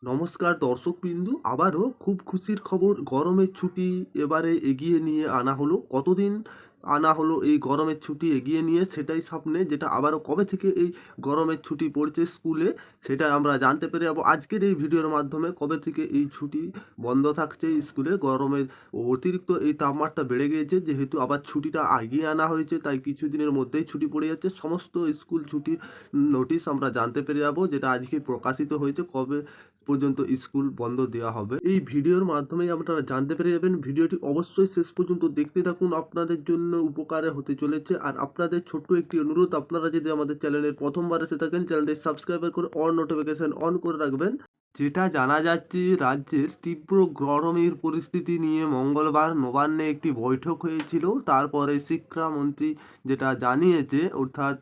নমস্কার দর্শকবৃন্দু, আবারও খুব খুশির খবর, গরমের ছুটি এবারে এগিয়ে নিয়ে আনা হলো। কতদিন আনা হলো এই গরমের ছুটি এগিয়ে নিয়ে, সেটাই সামনে, যেটা আবারও কবে থেকে এই গরমের ছুটি পড়ছে স্কুলে সেটা আমরা জানতে পেরে যাবো আজকের এই ভিডিওর মাধ্যমে। কবে থেকে এই ছুটি বন্ধ থাকছে স্কুলে, গরমের অতিরিক্ত এই তাপমাত্রা বেড়ে গিয়েছে, যেহেতু আবার ছুটিটা আগিয়ে আনা হয়েছে, তাই কিছুদিনের মধ্যেই ছুটি পড়ে যাচ্ছে। সমস্ত স্কুল ছুটির নোটিশ আমরা জানতে পেরে যাবো, যেটা আজকে প্রকাশিত হয়েছে, কবে পর্যন্ত স্কুল বন্ধ দেওয়া হবে এই ভিডিওর মাধ্যমেই আপনারা জানতে পেরে যাবেন। ভিডিওটি অবশ্যই শেষ পর্যন্ত দেখতে থাকুন, আপনাদের জন্য উপকারে হতে চলেছে। আর আপনাদের ছোট্ট একটি অনুরোধ, আপনারা যদি আমাদের চ্যানেলের প্রথমবার এসে থাকেন, চ্যানেলটি সাবস্ক্রাইব করে অল নোটিফিকেশন অন করে রাখবেন। যেটা জানা যাচ্ছে, রাজ্যের তীব্র গরমের পরিস্থিতি নিয়ে মঙ্গলবার নবান্নে একটি বৈঠক হয়েছিল। তারপরে শিক্ষামন্ত্রী যেটা জানিয়েছে, অর্থাৎ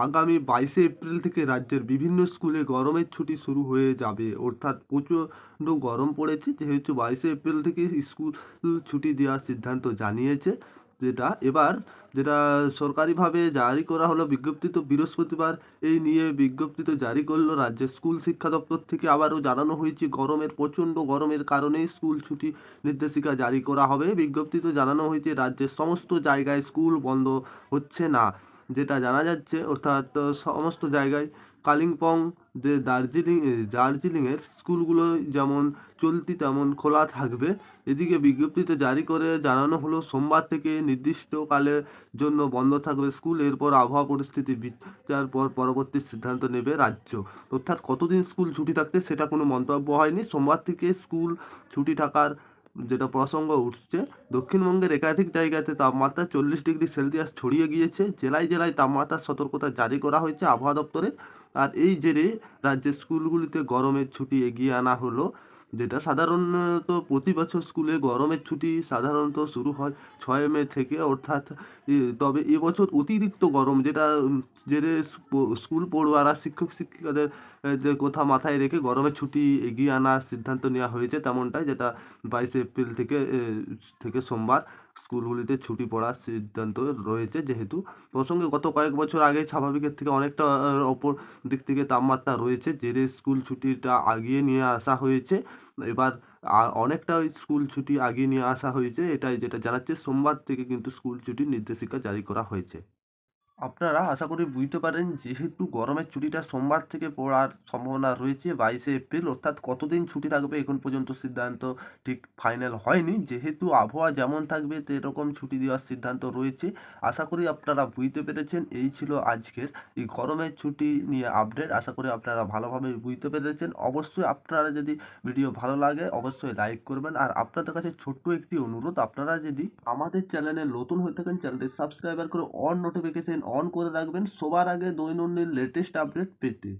আগামী 22শে এপ্রিল থেকে রাজ্যের বিভিন্ন স্কুলে গরমের ছুটি শুরু হয়ে যাবে। অর্থাৎ প্রচণ্ড গরম পড়েছে, যেহেতু 22শে এপ্রিল থেকে স্কুল ছুটি দেওয়ার সিদ্ধান্ত জানিয়েছে। যেটা সরকারিভাবে জারি করা হলো বিজ্ঞপ্তি, তো বৃহস্পতিবার এই নিয়ে বিজ্ঞপ্তি তো জারি করলো রাজ্যের স্কুল শিক্ষা দপ্তর থেকে। আবারও জানানো হয়েছে, প্রচণ্ড গরমের কারণেই স্কুল ছুটি নির্দেশিকা জারি করা হবে। বিজ্ঞপ্তিতে জানানো হয়েছে রাজ্যের সমস্ত জায়গায় স্কুল বন্ধ হচ্ছে না, যেটা জানা যাচ্ছে। অর্থাৎ সমস্ত জায়গায় কালিম্পং, যে দার্জিলিংয়ের স্কুলগুলো যেমন চলতি তেমন খোলা থাকবে। এদিকে বিজ্ঞপ্তিতে জারি করে জানানো হলো, সোমবার থেকে নির্দিষ্টকালের জন্য বন্ধ থাকবে স্কুল। এরপর আবহাওয়া পরিস্থিতি বিচার পর পরবর্তী সিদ্ধান্ত নেবে রাজ্য। অর্থাৎ কতদিন স্কুল ছুটি থাকতে সেটা কোনো মন্তব্য হয়নি। সোমবার থেকে স্কুল ছুটি থাকার যেটা প্রসঙ্গ উঠছে। দক্ষিণবঙ্গের একাধিক জায়গাতে তাপমাত্রা 40 ডিগ্রি সেলসিয়াস ছড়িয়ে গিয়েছে। জেলায় জেলায় তাপমাত্রার সতর্কতা জারি করা হয়েছে আবহাওয়া দপ্তরে। আর এই জেরে রাজ্যের স্কুলগুলিতে গরমের ছুটি এগিয়ে আনা হলো। যেটা সাধারণত প্রতি বছর স্কুলে গরমের ছুটি সাধারণত শুরু হয় 6 মে থেকে, অর্থাৎ তবে এবছর অতিরিক্ত গরম, যেটা জেরে স্কুল পড়ুয়ারা, শিক্ষক শিক্ষিকাদের যে কথা মাথায় রেখে গরমের ছুটি এগিয়ে আনার সিদ্ধান্ত নেওয়া হয়েছে তেমনটাই। যেটা 22শে এপ্রিল থেকে সোমবার স্কুলগুলিতে ছুটি পড়ার সিদ্ধান্ত রয়েছে। যেহেতু প্রসঙ্গে গত কয়েক বছর আগে স্বাভাবিকের থেকে অনেকটা অপর দিক থেকে তাপমাত্রা রয়েছে, জেরে স্কুল ছুটিটা আগিয়ে নিয়ে আসা হয়েছে। এবার অনেকটা স্কুল ছুটি আগিয়ে নিয়ে আসা হয়েছে, এটাই যেটা জানাচ্ছে। সোমবার থেকে কিন্তু স্কুল ছুটির নির্দেশিকা জারি করা হয়েছে। আপনারা আশা করি বুঝতে পারেন, যেহেতু গরমের ছুটিটা সোমবার থেকে পড়ার সম্ভাবনা রয়েছে 22শে এপ্রিল, অর্থাৎ কতদিন ছুটি থাকবে এখন পর্যন্ত সিদ্ধান্ত ঠিক ফাইনাল হয়নি। যেহেতু আবহাওয়া যেমন থাকবে সেরকম ছুটি দেওয়ার সিদ্ধান্ত রয়েছে। আশা করি আপনারা বুঝতে পেরেছেন। এই ছিল আজকের এই গরমের ছুটি নিয়ে আপডেট। আশা করি আপনারা ভালোভাবে বুঝতে পেরেছেন। অবশ্যই আপনারা যদি ভিডিও ভালো লাগে অবশ্যই লাইক করবেন। আর আপনাদের কাছে ছোট্ট একটি অনুরোধ, আপনারা যদি আমাদের চ্যানেলে নতুন হয়ে থাকেন, চ্যানেলটি সাবস্ক্রাইবার করে অন নোটিফিকেশন অন করে রাখবেন সবার আগে দৈনন্দিন লেটেস্ট আপডেট পেতে।